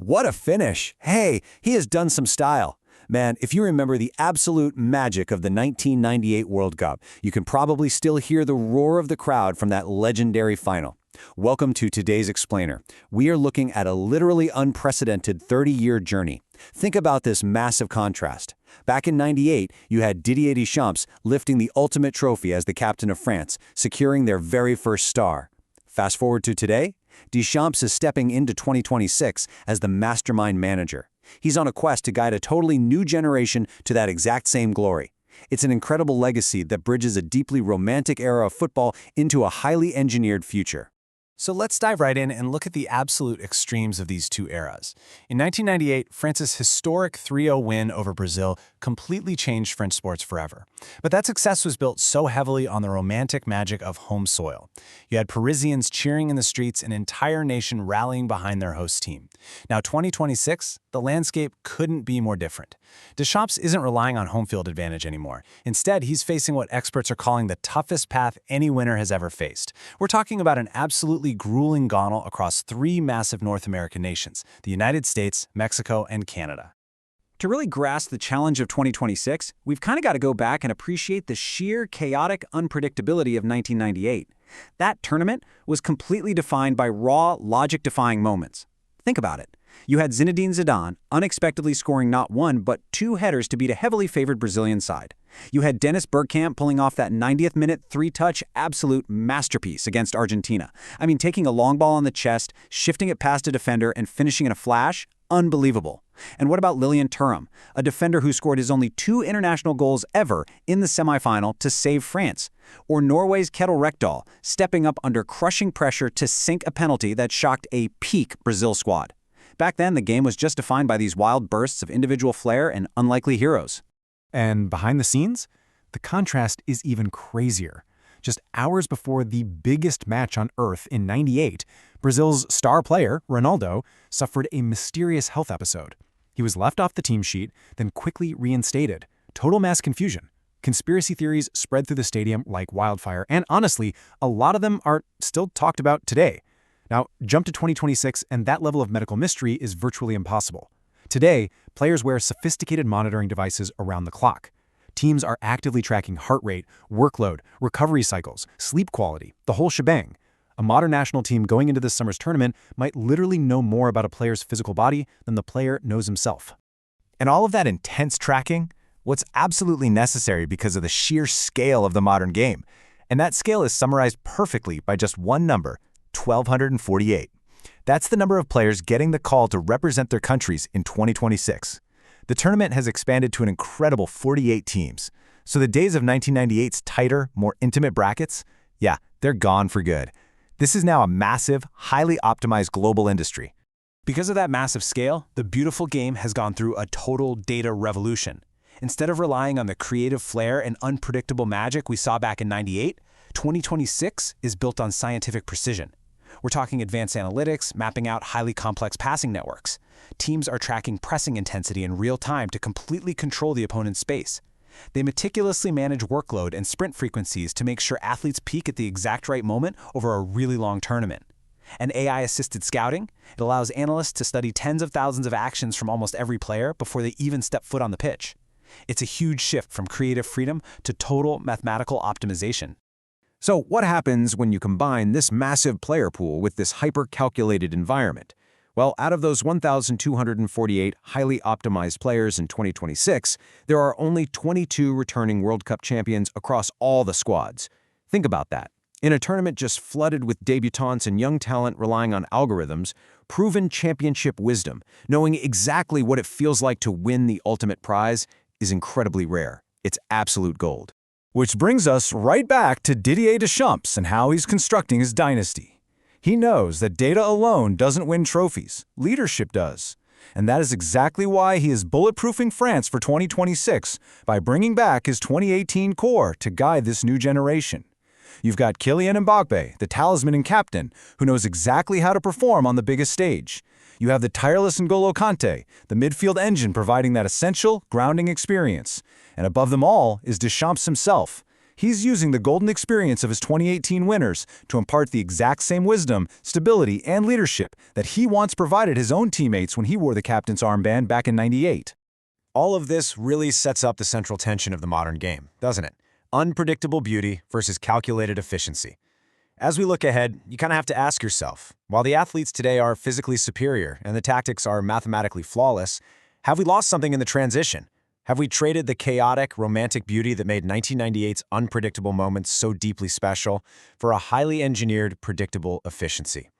What a finish! Hey, he has done some style. Man, if you remember the absolute magic of the 1998 World Cup, you can probably still hear the roar of the crowd from that legendary final. Welcome to today's Explainer. We are looking at a literally unprecedented 30-year journey. Think about this massive contrast. Back in '98, you had Didier Deschamps lifting the ultimate trophy as the captain of France, securing their very first star. Fast forward to today, Deschamps is stepping into 2026 as the mastermind manager. He's on a quest to guide a totally new generation to that exact same glory. It's an incredible legacy that bridges a deeply romantic era of football into a highly engineered future. So let's dive right in and look at the absolute extremes of these two eras. In 1998, France's historic 3-0 win over Brazil completely changed French sports forever. But that success was built so heavily on the romantic magic of home soil. You had Parisians cheering in the streets, an entire nation rallying behind their host team. Now 2026, the landscape couldn't be more different. Deschamps isn't relying on home field advantage anymore. Instead, he's facing what experts are calling the toughest path any winner has ever faced. We're talking about an absolutely grueling gauntlet across three massive North American nations: the United States, Mexico, and Canada. To really grasp the challenge of 2026, we've kind of got to go back and appreciate the sheer chaotic unpredictability of 1998. That tournament was completely defined by raw, logic-defying moments. Think about it. You had Zinedine Zidane unexpectedly scoring not one but two headers to beat a heavily favored Brazilian side. You had Dennis Bergkamp pulling off that 90th minute three-touch absolute masterpiece against Argentina. I mean, taking a long ball on the chest, shifting it past a defender, and finishing in a flash? Unbelievable. And what about Lilian Thuram, a defender who scored his only 2 international goals ever in the semifinal to save France? Or Norway's Kjetil Rekdal, stepping up under crushing pressure to sink a penalty that shocked a peak Brazil squad. Back then, the game was just defined by these wild bursts of individual flair and unlikely heroes. And behind the scenes, the contrast is even crazier. Just hours before the biggest match on Earth in '98, Brazil's star player, Ronaldo, suffered a mysterious health episode. He was left off the team sheet, then quickly reinstated. Total mass confusion. Conspiracy theories spread through the stadium like wildfire, and honestly, a lot of them are still talked about today. Now, jump to 2026, and that level of medical mystery is virtually impossible. Today, players wear sophisticated monitoring devices around the clock. Teams are actively tracking heart rate, workload, recovery cycles, sleep quality, the whole shebang. A modern national team going into this summer's tournament might literally know more about a player's physical body than the player knows himself. And all of that intense tracking, what's absolutely necessary because of the sheer scale of the modern game. And that scale is summarized perfectly by just one number: 1,248. That's the number of players getting the call to represent their countries in 2026. The tournament has expanded to an incredible 48 teams. So the days of 1998's tighter, more intimate brackets, yeah, they're gone for good. This is now a massive, highly optimized global industry. Because of that massive scale, the beautiful game has gone through a total data revolution. Instead of relying on the creative flair and unpredictable magic we saw back in '98, 2026 is built on scientific precision. We're talking advanced analytics, mapping out highly complex passing networks. Teams are tracking pressing intensity in real time to completely control the opponent's space. They meticulously manage workload and sprint frequencies to make sure athletes peak at the exact right moment over a really long tournament. And AI-assisted scouting, it allows analysts to study tens of thousands of actions from almost every player before they even step foot on the pitch. It's a huge shift from creative freedom to total mathematical optimization. So what happens when you combine this massive player pool with this hyper-calculated environment? Well, out of those 1,248 highly optimized players in 2026, there are only 22 returning World Cup champions across all the squads. Think about that. In a tournament just flooded with debutants and young talent relying on algorithms, proven championship wisdom, knowing exactly what it feels like to win the ultimate prize, is incredibly rare. It's absolute gold. Which brings us right back to Didier Deschamps and how he's constructing his dynasty. He knows that data alone doesn't win trophies, leadership does. And that is exactly why he is bulletproofing France for 2026 by bringing back his 2018 core to guide this new generation. You've got Kylian Mbappé, the talisman and captain, who knows exactly how to perform on the biggest stage. You have the tireless N'Golo Kanté, the midfield engine providing that essential, grounding experience. And above them all is Deschamps himself. He's using the golden experience of his 2018 winners to impart the exact same wisdom, stability, and leadership that he once provided his own teammates when he wore the captain's armband back in '98. All of this really sets up the central tension of the modern game, doesn't it? Unpredictable beauty versus calculated efficiency. As we look ahead, you kind of have to ask yourself, while the athletes today are physically superior and the tactics are mathematically flawless, have we lost something in the transition? Have we traded the chaotic, romantic beauty that made 1998's unpredictable moments so deeply special for a highly engineered, predictable efficiency?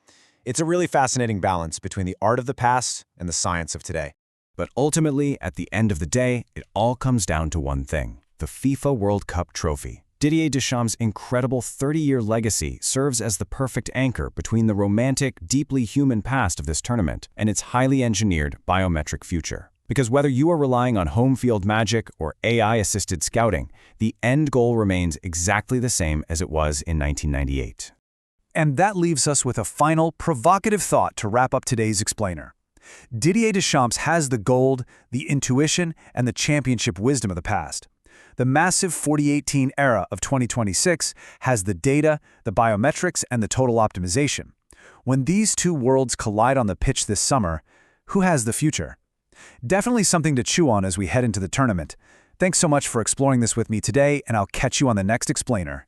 It's a really fascinating balance between the art of the past and the science of today. But ultimately, at the end of the day, it all comes down to one thing: the FIFA World Cup trophy. Didier Deschamps' incredible 30-year legacy serves as the perfect anchor between the romantic, deeply human past of this tournament and its highly engineered biometric future. Because whether you are relying on home field magic or AI-assisted scouting, the end goal remains exactly the same as it was in 1998. And that leaves us with a final, provocative thought to wrap up today's explainer. Didier Deschamps has the gold, the intuition, and the championship wisdom of the past. The massive 2018 era of 2026 has the data, the biometrics, and the total optimization. When these two worlds collide on the pitch this summer, who has the future? Definitely something to chew on as we head into the tournament. Thanks so much for exploring this with me today, and I'll catch you on the next explainer.